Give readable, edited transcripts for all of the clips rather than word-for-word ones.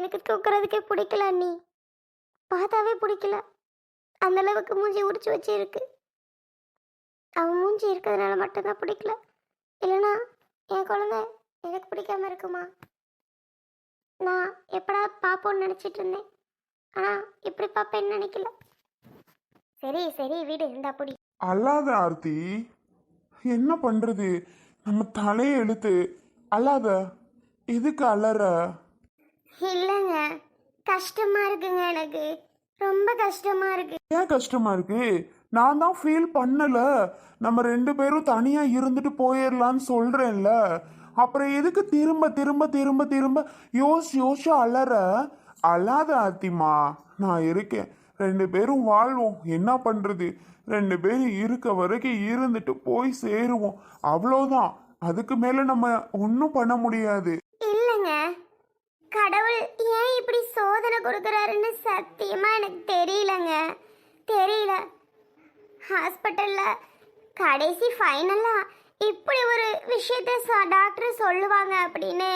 எனக்கு தூக்குறதுக்கே பிடிக்கல அண்ணி. பார்த்தாவே பிடிக்கல. அந்த அளவுக்கு மூஞ்சி உரிச்சு வச்சு இருக்கு. அவன் மூஞ்சி இருக்கிறதுனால மட்டும்தான் பிடிக்கல. இல்லைனா என் குழந்தை எனக்கு பிடிக்காம இருக்குமா? நான் எப்படா பார்ப்போன்னு நினச்சிட்டு இருந்தேன். ஆனால் இப்படி பார்ப்பேன்னு நினைக்கல. சரி சரி வீடு இருந்தா பிடி. அல்லாத ஆர்த்தி, என்ன பண்றது? நம்ம தலையை எழுத்து அல்லாத. எதுக்கு அலற? இல்லைங்க, கஷ்டமா இருக்குங்க. எனக்கு ரொம்ப கஷ்டமா இருக்கு. ஏன் கஷ்டமா இருக்கு? நான் தான் ஃபீல் பண்ணல. நம்ம 2 பேரும் தனியா இருந்துட்டு போயிடலான்னு சொல்றேன்ல. அப்புறம் எதுக்கு திரும்ப திரும்ப திரும்ப திரும்ப யோசிச்சு அலற? அல்லாத ஆர்த்திமா, நான் இருக்கேன். 2 பேரும் வாழ்வோம். என்ன பண்றது? 2 பேரும் இருக்க வரைக்கும் இருந்துட்டு போய் சேருவோம். அவ்வளோதான். அதுக்கு மேல நம்ம ஒன்றும் பண்ண முடியாது. இல்லைங்க, கடவுள் ஏன் இப்படி சோதனை கொடுக்குறாருன்னு சத்தியமா எனக்கு தெரியலங்க. தெரியல. ஹாஸ்பிட்டல்ல கடைசி ஃபைனலா இப்படி ஒரு விஷயத்த டாக்டர் சொல்லுவாங்க அப்படின்னு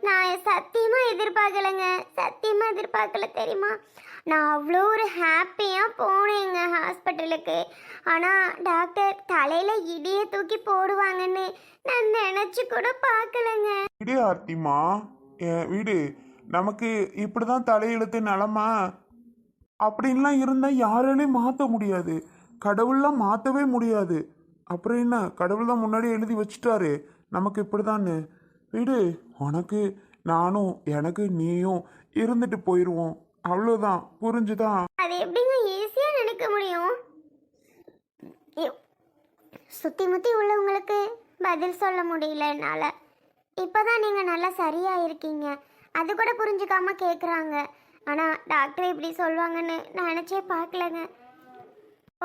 நான் சத்தியமா எதிர்பார்க்கலைங்க. சத்தியமா எதிர்பார்க்கல தெரியுமா? நான் அவ்வளோ ஒரு ஹாப்பியாக போனேங்க ஹாஸ்பிட்டலுக்கு. ஆனால் டாக்டர் தலையில் இடியை தூக்கி போடுவாங்கன்னு நான் நினச்சி கூட பார்க்கலங்க. விடு ஆர்த்திமா, வீடு. நமக்கு இப்படிதான் தலையெழுத்து நிலமா அப்படின்லாம் இருந்தால் யாராலையும் மாற்ற முடியாது. கடவுள்லாம் மாற்றவே முடியாது. அப்புறம் என்ன, கடவுள் தான் முன்னாடி எழுதி வச்சுட்டாரு நமக்கு இப்படிதான்னு. வீடு, உனக்கு நானும் எனக்கு நீயும் இருந்துட்டு போயிடுவோம். அவ்வளோதான். புரிஞ்சுதான்? அது எப்படிங்க ஈஸியாக நினைக்க முடியும்? சுற்றி முற்றி உள்ளவங்களுக்கு பதில் சொல்ல முடியல என்னால். இப்போதான் நீங்கள் நல்லா சரியாக இருக்கீங்க, அது கூட புரிஞ்சுக்காம கேட்குறாங்க. ஆனால் டாக்டர் இப்படி சொல்லுவாங்கன்னு நான் நினச்சே பார்க்கலங்க.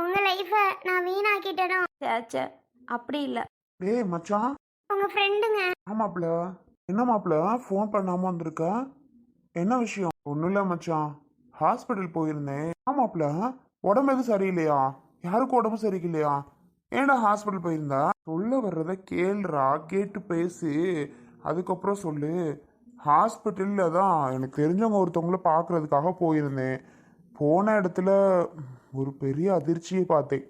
உங்கள் லைஃப்பை நான் வீணாக்கிட்டேனோ? சேச்சே, அப்படி இல்லை. டேய் மச்சான். உங்கள் ஃப்ரெண்டுங்க. ஆமாப்ல. என்ன மாப்பிள்ள ஃபோன் பண்ணாமல் வந்திருக்க? என்ன விஷயம்? ஒன்றும் இல்லை மச்சான், ஹாஸ்பிட்டல் போயிருந்தேன். ஆமாப்ல, உடம்பு எதுவும் சரியில்லையா? யாருக்கும் உடம்பு சரியில்லையா? ஏன்டா ஹாஸ்பிட்டல் போயிருந்தா? சொல்ல வர்றத கேளுடா, கேட்டு பேசு, அதுக்கப்புறம் சொல்லு. ஹாஸ்பிட்டலில் தான் எனக்கு தெரிஞ்சவங்க ஒருத்தவங்கள பார்க்குறதுக்காக போயிருந்தேன். போன இடத்துல ஒரு பெரிய அதிர்ச்சியை பார்த்தேன்.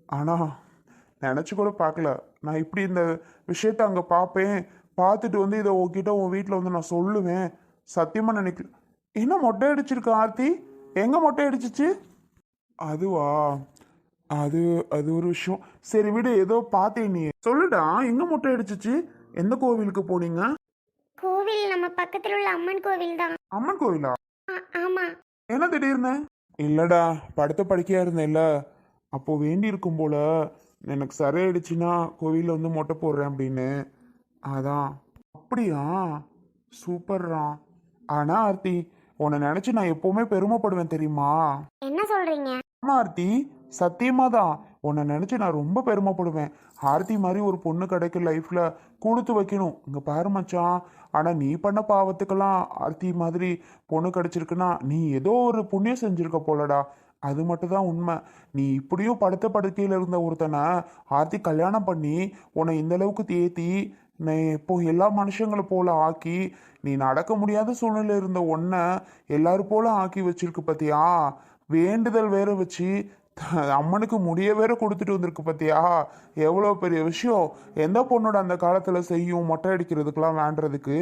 ஆனால் நினச்சி கூட பார்க்கல நான் இப்படி இந்த விஷயத்த அங்கே பார்ப்பேன். பார்த்துட்டு வந்து இதை உங்ககிட்ட உன் வீட்டில் வந்து நான் சொல்லுவேன். சத்தியமாக நினைக்கல. என்ன மொட்டை அடிச்சிருக்க ஆர்த்தி? எங்கே மொட்டை அடிச்சிச்சு? அதுவா, அது அது ஒரு விஷயம். சரி விடு, ஏதோ பார்த்தேன். நீ சொல்லுடா, எங்கே மொட்டை அடிச்சிச்சு? எந்த கோவிலுக்கு போனீங்க? கோவில் நம்ம பக்கத்தில் உள்ள அம்மன் கோவில் தான். அம்மன் கோவிலா? ஆமாம். என்ன திடீர்னு? இல்லடா, படுத்த படுக்கையா இருந்தேன்ல, அப்போ வேண்டி இருக்கும் போல. எனக்கு சரியாயிடுச்சுன்னா கோவிலில் வந்து மொட்டை போடுறேன் அப்படின்னு. அதான். அப்படியா? சூப்பர்ரா. ஆனா ஆர்த்தி, உன்னை நினைச்சு நான் எப்பவுமே பெருமைப்படுவேன் தெரியுமா? என்ன சொல்றீங்க? ஆமா ஆர்த்தி, சத்தியமா தான். உன்னை நினைச்சு நான் ரொம்ப பெருமைப்படுவேன். ஆர்த்தி மாதிரி ஒரு பொண்ணு கிடைக்க லைஃப்ல கொடுத்து வைக்கணும். இங்க பாரு மச்சான், ஆனா நீ பண்ண பாவத்துக்கெல்லாம் ஆர்த்தி மாதிரி பொண்ணு கிடைச்சிருக்குன்னா நீ ஏதோ ஒரு புண்ணியம் செஞ்சிருக்க போலடா. அது மட்டும் தான் உண்மை. நீ இப்படியும் படுத்த படுக்கையில் இருந்த ஒருத்தனை ஆர்த்தி கல்யாணம் பண்ணி உன்னை இந்த அளவுக்கு தேத்தி நீ இப்போ எல்லா மனுஷங்களை போல ஆக்கி, நீ நடக்க முடியாத சூழ்நிலை இருந்த ஒன்றை எல்லாரும் போல ஆக்கி வச்சிருக்கு பார்த்தியா? வேண்டுதல் வேற வச்சு அம்மனுக்கு முடிய வேற கொடுத்துட்டு வந்திருக்கு பார்த்தியா? எவ்வளோ பெரிய விஷயம். எந்த பொண்ணோட அந்த காலத்தில் செய்யும் மொட்டை அடிக்கிறதுக்கெல்லாம் வேண்டுறதுக்கு?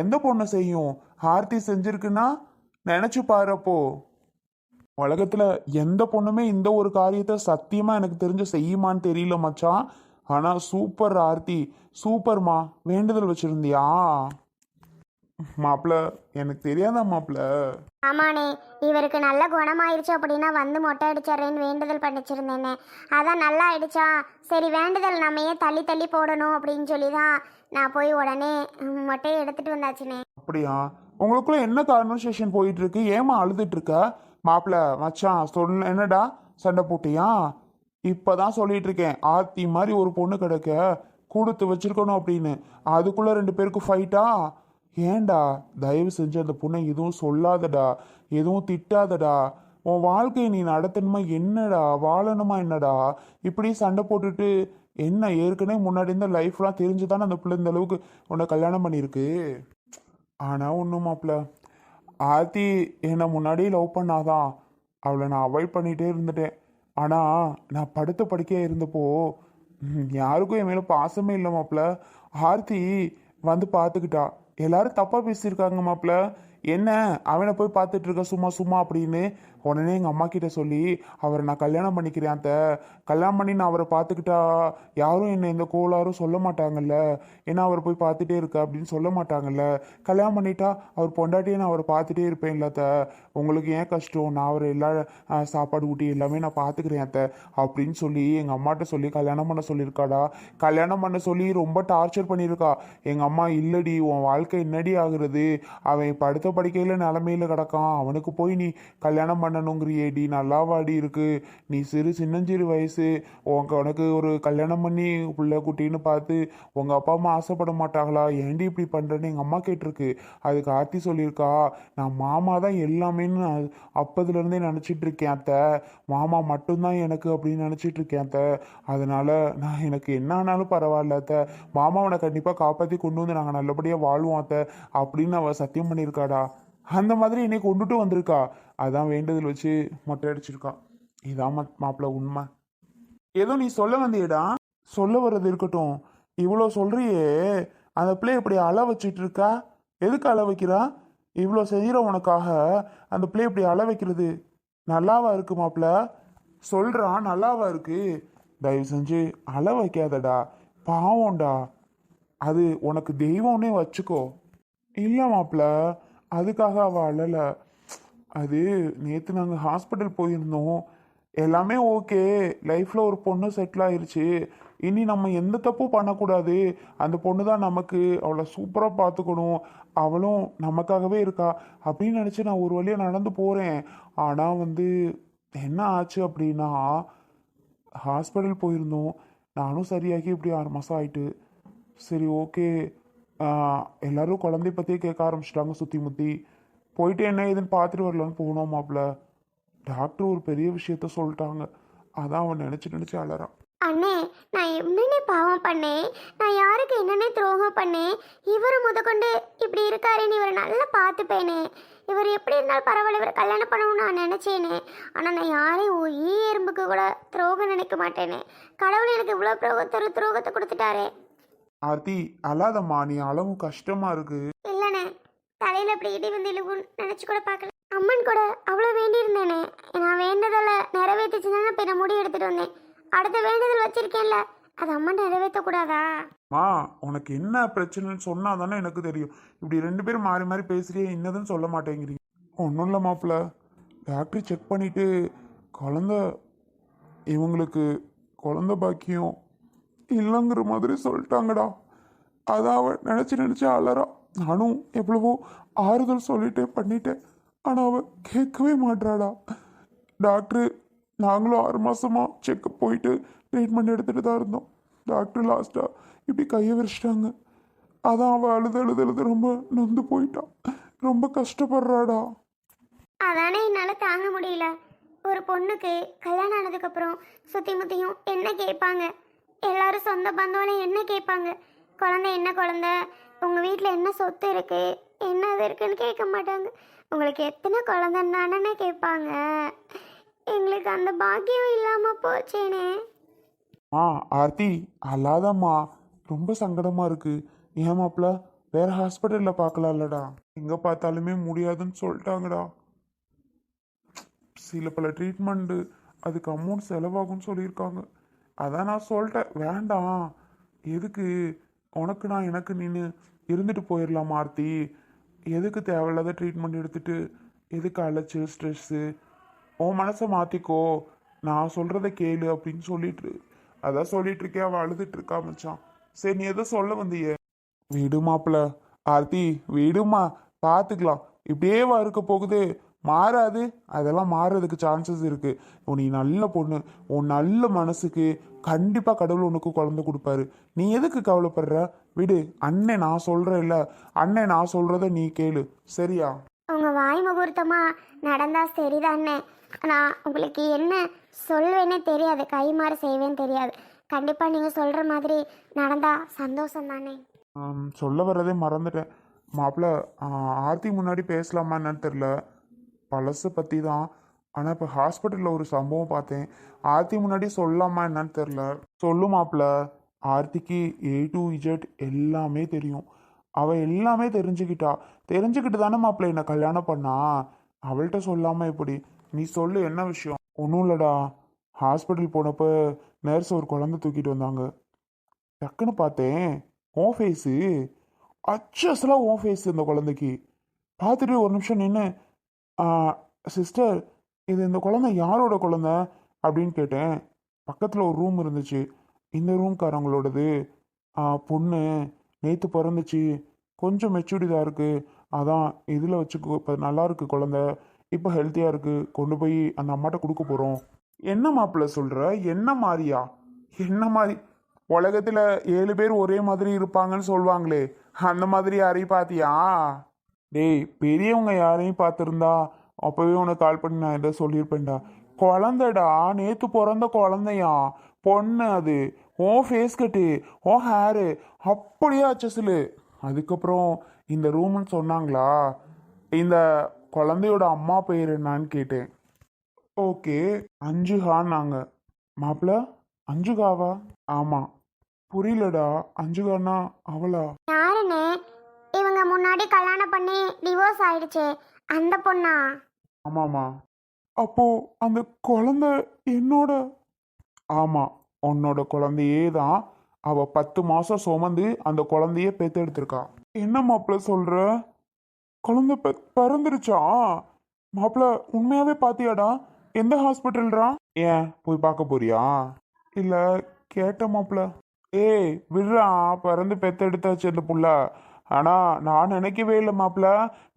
எந்த பொண்ணு செய்யும்? ஆர்த்தி செஞ்சிருக்குன்னா நினச்சி பாருப்போ. உலகத்தில் எந்த பொண்ணுமே இந்த ஒரு காரியத்தை சத்தியமாக எனக்கு தெரிஞ்ச செய்யுமான்னு தெரியல மச்சான். ஆனால் சூப்பர் ஆர்த்தி, சூப்பர்மா. வேண்டுதல் வச்சுருந்தியா? மாப்பிள்ள, எனக்கு தெரியாதா மாப்பிள்ள? ஆமாண்ணே, இவருக்கு நல்ல குணமாயிருச்சு அப்படின்னா வந்து மொட்டை அடிச்சிட்றேன்னு வேண்டுதல் பண்ணிச்சிருந்தேனே. அதான் நல்லா ஆயிடுச்சா? சரி, வேண்டுதல் நம்ம ஏன் தள்ளி தள்ளி போடணும் அப்படின்னு சொல்லி தான் நான் போய் உடனே மொட்டையை எடுத்துட்டு வந்தாச்சுனே. அப்படியா? உங்களுக்குள்ள என்ன கான்வர்சேஷன் போயிட்டு இருக்கு? ஏமா அழுதுட்டு இருக்க? மாப்பிள்ள மச்சான் சொல்ல, என்னடா சண்டை போட்டியா? இப்பதான் சொல்லிட்டு இருக்கேன், ஆர்த்தி மாதிரி ஒரு பொண்ணு கிடைக்க கொடுத்து வச்சிருக்கணும் அப்படின்னு. அதுக்குள்ள 2 பேருக்கு ஃபைட்டா? ஏண்டா தயவு செஞ்சு அந்த பொண்ணை எதுவும் சொல்லாதடா, எதுவும் திட்டாதடா. உன் வாழ்க்கையை நீ நடத்தணுமா என்னடா, வாழணுமா என்னடா? இப்படி சண்டை போட்டுட்டு என்ன? ஏற்கனவே முன்னாடி இருந்த லைஃப்லாம் தெரிஞ்சுதானே அந்த பிள்ளை இந்த அளவுக்கு உன்னை கல்யாணம் பண்ணியிருக்கு. ஆனால் ஒன்றும் மாப்பிள்ள, ஆர்த்தி என்னை முன்னாடி லவ் பண்ணாதான் அவளை நான் அவாய்ட் பண்ணிகிட்டே இருந்துட்டேன். ஆனால் நான் படுத்த படுக்கையாக இருந்தப்போ யாருக்கும் என் மேலே பாசமே இல்லை மாப்பிள்ள. ஆர்த்தி வந்து பார்த்துக்கிட்டா. எல்லாரும் தப்பாக பேசியிருக்காங்க மாப்பிள்ள. என்ன அவனை போய் பார்த்துட்டு இருக்க சும்மா சும்மா அப்படின்னு உடனே எங்கள் அம்மா கிட்ட சொல்லி அவரை நான் கல்யாணம் பண்ணிக்கிறேன் அத்த. கல்யாணம் பண்ணி நான் அவரை பார்த்துக்கிட்டா யாரும் என்னை எந்த கோளாரும் சொல்ல மாட்டாங்கல்ல. ஏன்னா அவர் போய் பார்த்துட்டே இருக்க அப்படின்னு சொல்ல மாட்டாங்கல்ல. கல்யாணம் பண்ணிட்டா அவர் பொண்டாட்டியே நான் அவரை பார்த்துட்டே இருப்பேன்ல அத்த. உங்களுக்கு ஏன் கஷ்டம், நான் அவரை எல்லா சாப்பாடு ஊட்டி எல்லாமே நான் பார்த்துக்கிறேன் அத்த அப்படின்னு சொல்லி எங்கள் அம்மாட்ட சொல்லி கல்யாணம் பண்ண சொல்லியிருக்காடா. கல்யாணம் பண்ண சொல்லி ரொம்ப டார்ச்சர் பண்ணியிருக்கா எங்கள் அம்மா. இல்லடி உன் வாழ்க்கை என்னடி ஆகுறது, அவன் படுத்த படிக்கையில் நிலமையில கிடக்கான், அவனுக்கு போய் நீ கல்யாணம் பண்ணணுங்கிறியேடி, நல்லாவாடி இருக்கு, நீ சின்னஞ்சிறு வயசு, உனக்கு ஒரு கல்யாணம் பண்ணி பிள்ளை குட்டின்னு பார்த்து உங்கள் அப்பா அம்மா ஆசைப்பட மாட்டாங்களா, ஏண்டி இப்படி பண்ணுறேன்னு எங்கள் அம்மா கேட்டிருக்கு. அதுக்கு ஆர்த்தி சொல்லியிருக்கா, நான் மாமா தான் எல்லாமேன்னு அப்போதுலேருந்தே நினச்சிட்டு இருக்கேன் அத்தை, மாமா மட்டும்தான் எனக்கு அப்படின்னு நினச்சிட்டு இருக்கேன் அத்தை. அதனால நான் எனக்கு என்ன ஆனாலும் பரவாயில்ல அத்தை, மாமாவனை கண்டிப்பாக காப்பாற்றி கொண்டு வந்து நாங்கள் நல்லபடியாக வாழ்வோம் அத்தை அப்படின்னு அவள் சத்தியம் பண்ணியிருக்காடா. அந்த மாதிரி என்னை கொண்டுட்டு வந்திருக்கா. அதான் வேண்டுதல் வச்சு மொட்டை அடிச்சிருக்கா. இதான் மாப்பிள்ள உண்மை. ஏதோ நீ சொல்ல வந்தியடா. சொல்ல வர்றது இருக்கட்டும், இவ்வளோ சொல்றியே, அந்த பிள்ளை இப்படி அழ வச்சிட்டு இருக்கா. எதுக்கு அழ வைக்கிறா? இவ்வளோ செய்கிற உனக்காக அந்த பிள்ளை இப்படி அழ வைக்கிறது நல்லாவா இருக்கு மாப்பிள்ள? சொல்கிறான் நல்லாவா இருக்கு? தயவு செஞ்சு அழ வைக்காதடா, பாவம்டா. அது உனக்கு தெய்வம்னே வச்சுக்கோ. இல்லை மாப்பிள்ள, அதுக்காக அவள் அழலை. அது நேற்று நாங்கள் ஹாஸ்பிட்டல் போயிருந்தோம், எல்லாமே ஓகே, லைஃப்பில் ஒரு பொண்ணு செட்டில் ஆயிடுச்சு, இனி நம்ம எந்த தப்பும் பண்ணக்கூடாது, அந்த பொண்ணு தான் நமக்கு, அவளை சூப்பராக பார்த்துக்கணும், அவளும் நமக்காகவே இருக்கா அப்படின்னு நினச்சி நான் ஒரு வழியாக நடந்து போகிறேன். ஆனால் என்ன ஆச்சு அப்படின்னா, ஹாஸ்பிட்டல் போயிருந்தோம், நானும் சரியாகி இப்படி 6 மாதம் ஆயிட்டு. சரி ஓகே, எல்லாரும் குழந்தைய பற்றியே கேட்க ஆரம்பிச்சிட்டாங்க சுற்றி முற்றி. போயிட்டு என்ன ஏதுன்னு பார்த்துட்டு வரலான்னு போனோம் மாப்பிள்ள. டாக்டர் ஒரு பெரிய விஷயத்த சொல்லிட்டாங்க. அதான் அவன் நினச்சி அலறான். அண்ணே, நான் என்னென்ன பாவம் பண்ணேன், நான் யாருக்கு என்னென்ன துரோகம் பண்ணேன், இவர் முதற்கொண்டு இப்படி இருக்காருன்னு இவரை நல்லா பார்த்துப்பேனே, இவர் எப்படி இருந்தாலும் பரவாயில்ல, இவரை கல்யாணம் பண்ணணும்னு நான் நினச்சேனே. ஆனால் நான் யாரையும் எறும்புக்கு கூட துரோகம் நினைக்க மாட்டேனே. கடவுள் எனக்கு இவ்வளோ துரோகத்தை கொடுத்துட்டாரே. ஆர்த்தி அழாதம்மா, நீ அளவும் கஷ்டமா இருக்கு. இல்லைண்ணே, தலையில் அப்படி இடி வந்து இழுகுன்னு நினச்சி கூட பார்க்கல. அம்மன் கூட அவ்வளோ வேண்டியிருந்தேனே, நான் வேண்டதில் நிறைவேற்றிச்சுன்னா இப்போ நான் முடி எடுத்துகிட்டு வந்தேன். அடுத்த வேண்டுதல் வச்சிருக்கேன்ல, அது அம்மன் நிறைவேற்றக்கூடாதா? உனக்கு என்ன பிரச்சனைன்னு சொன்னா தானே எனக்கு தெரியும். இப்படி 2 பேரும் மாறி மாறி பேசுறியே, என்னதுன்னு சொல்ல மாட்டேங்கிறீங்க. ஒன்றும் இல்லை மாப்பிள்ள, டாக்டர் செக் பண்ணிட்டு இவங்களுக்கு குழந்த பாக்கியம் இல்லைங்கிற மாதிரி சொல்லிட்டாங்கடா. அதான் அவன் நினச்சி அலறா. நானும் எவ்வளவோ ஆறுதல் பண்ணிட்டேன். ஆனால் அவள் கேட்கவே மாட்டாடா. டாக்டரு நாங்களும் 6 மாதமாக செக்கப் போயிட்டு ட்ரீட்மெண்ட் எடுத்துகிட்டு தான் இருந்தோம். டாக்டர் லாஸ்ட்டாக இப்படி கையை விரிச்சிட்டாங்க. அதான் அவள் அழுது ரொம்ப நொந்து போயிட்டான். ரொம்ப கஷ்டப்படுறாடா. அதானே என்னால் தாங்க முடியல. ஒரு பொண்ணுக்கு கல்யாணம் ஆனதுக்கப்புறம் சுற்றி முற்றியும் என்ன கேட்பாங்க, எல்லாரும் சொந்த பந்தவனை என்ன கேட்பாங்க, குழந்தை என்ன குழந்தை, உங்கள் வீட்டில் என்ன சொத்து இருக்குது, என்ன அது இருக்குன்னு கேட்க மாட்டாங்க. உங்களுக்கு எத்தனை குழந்தைன்னு கேட்பாங்க. எங்களுக்கு அந்த பாக்கியம் இல்லாமல் போச்சேனே. ஆர்த்தி அல்லாதம்மா, ரொம்ப சங்கடமாக இருக்குது. ஏன் மாப்பிள்ள, வேறு ஹாஸ்பிட்டலில் பார்க்கலாம்லடா? எங்கே பார்த்தாலுமே முடியாதுன்னு சொல்லிட்டாங்கடா. சில பல ட்ரீட்மெண்ட்டு அதுக்கு அமௌண்ட் செலவாகும்னு சொல்லியிருக்காங்க. அதான் நான் சொல்லிட்டேன், வேண்டாம், எதுக்கு உனக்கு நான் எனக்கு நின்று இருந்துட்டு போயிடலாம் ஆர்த்தி, எதுக்கு தேவையில்லாத ட்ரீட்மெண்ட் எடுத்துகிட்டு எதுக்கு அலைச்சல் ஸ்ட்ரெஸ்ஸு, உன் மனசை மாற்றிக்கோ, நான் சொல்கிறத கேளு அப்படின்னு அதான் சொல்லிட்டு அவள் அழுதுட்டு இருக்கா மச்சான். சரி நீ எதோ சொல்ல வந்தியே? விடுமாப்பிள்ள, ஆர்த்தி விடுமா, பார்த்துக்கலாம். இப்படியேவா இருக்க போகுது, மாறாது. அதெல்லாம் மாறுறதுக்கு சான்சஸ் இருக்குது. நீ நல்ல பொண்ணு, உன் நல்ல மனசுக்கு கண்டிப்பாக கடவுள் உனக்கு குழந்தை கொடுப்பாரு. நீ எதுக்கு கவலைப்படுற? விடு, அண்ணே நான் சொல்கிறேன்ல, அண்ணே நான் சொல்கிறத நீ கேளு, சரியா? உங்கள் வாய் முகூர்த்தமா நடந்தா சரிதானே. நான் உங்களுக்கு என்ன சொல்வேன்னே தெரியாது, கை மாற செய்வேன்னு தெரியாது. கண்டிப்பாக நீங்கள் சொல்கிற மாதிரி நடந்தா சந்தோஷம் தானே. சொல்ல வர்றதே மறந்துட்டேன். மாப்பிள்ள ஆர்த்தி முன்னாடி பேசலாமா என்னன்னு தெரில. பழசை பற்றி தான். ஆனால் இப்போ ஹாஸ்பிட்டலில் ஒரு சம்பவம் பார்த்தேன். ஆர்த்தி முன்னாடி சொல்லலாமா என்னன்னு தெரில. சொல்லு மாப்பிள்ள. ஆர்த்திக்கு A to Z எல்லாமே தெரியும். அவள் எல்லாமே தெரிஞ்சுக்கிட்டு தானே மாப்பிள்ள என்னை கல்யாணம் பண்ணா. அவள்கிட்ட சொல்லாமல் எப்படி? நீ சொல்லு, என்ன விஷயம்? ஒன்றும் இல்லைடா. ஹாஸ்பிட்டல் போனப்போ நர்ஸ் ஒரு குழந்தை தூக்கிட்டு வந்தாங்க. டக்குன்னு பார்த்தேன், ஓ ஃபேஸு அச்சஸ்லாம் ஓ ஃபேஸ் இந்த குழந்தைக்கு. பார்த்துட்டு ஒரு நிமிஷம் நின்று, சிஸ்டர், இது இந்த குழந்தை யாரோட குழந்தை அப்படின்னு கேட்டேன். பக்கத்தில் ஒரு ரூம் இருந்துச்சு. இந்த ரூம்காரங்களோடது. பொண்ணு நேற்று பிறந்துச்சு, கொஞ்சம் மெச்சூரிதாக இருக்குது, அதான் இதில் வச்சுக்கோ, இப்போ நல்லா இருக்கு குழந்தை, இப்போ ஹெல்த்தியாக இருக்குது, கொண்டு போய் அந்த அம்மாட்ட கொடுக்க போகிறோம். என்ன மாப்பிள்ள சொல்கிற? என்ன மாதிரியா? என்ன மாதிரி? உலகத்தில் 7 பேர் ஒரே மாதிரி இருப்பாங்கன்னு சொல்லுவாங்களே, அந்த மாதிரி யாரையும் பார்த்தியா? டேய், பெரியவங்க யாரையும் பார்த்துருந்தா அப்போவே உனக்கு கால் பண்ணி நான் எதாவது சொல்லியிருப்பேன்டா. குழந்தைடா, நேற்று பிறந்த குழந்தையா, பொண்ணு அது. ஓ ஃபேஸ் கட்டு, ஓ ஹேரு அப்படியே அச்சசில். அதுக்கப்புறம் இந்த ரூம்னு சொன்னாங்களா. இந்த குழந்தையோட அம்மா பேர் என்னான்னு கேட்டேன். ஓகே, அஞ்சுகான்னாங்க. மாப்பிள்ள, அஞ்சுகாவா? ஆமாம். புரியலடா. அஞ்சுகான்னா அவளா? யாருன்னு? இவங்க முன்னாடி கல்யாணம் பண்ணி டிவோர்ஸ் ஆயிடுச்சே அந்த பொண்ணா? ஆமாம்மா. அப்போ அந்த குழந்தை என்னோட? ஆமாம், உன்னோட குழந்தையே தான். அவ 10 மாசம் சுமந்து அந்த குழந்தைய பெத்தெடுத்திருக்கா. என்ன மாப்பிள்ள சொல்ற? குழந்தை பிறந்துருச்சா? மாப்பிள்ள, உண்மையாவே பாத்தியாடா? எந்த ஹாஸ்பிட்டல்ரா? ஏன், போய் பார்க்க போறியா? இல்ல, கேட்ட மாப்பிள்ள. ஏய் விடுறா, பிறந்து பெத்தெடுத்தாச்சு அந்த புள்ள. ஆனா நான் நினைக்கவே இல்லை மாப்பிள்ள.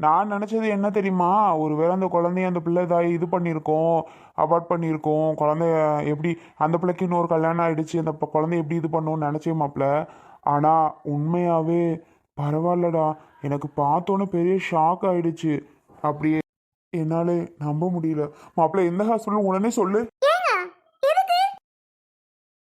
நான் நினைச்சது என்ன தெரியுமா, ஒருவேளை அந்த குழந்தைய அந்த பிள்ளை இதாகி இது பண்ணியிருக்கோம், அபார்ட் பண்ணியிருக்கோம். குழந்தைய எப்படி அந்த பிள்ளைக்கு இன்னொரு கல்யாணம் ஆயிடுச்சு, அந்த குழந்தைய எப்படி இது பண்ணோன்னு நினைச்சேன் மாப்பிள்ள. ஆனா உண்மையாவே பரவாயில்லடா. எனக்கு பார்த்தோன்னே பெரிய ஷாக் ஆயிடுச்சு. அப்படியே என்னாலே நம்ப முடியல மாப்பிள்ள. எந்த ஹாஸ்பிட்டல் உடனே சொல்லு.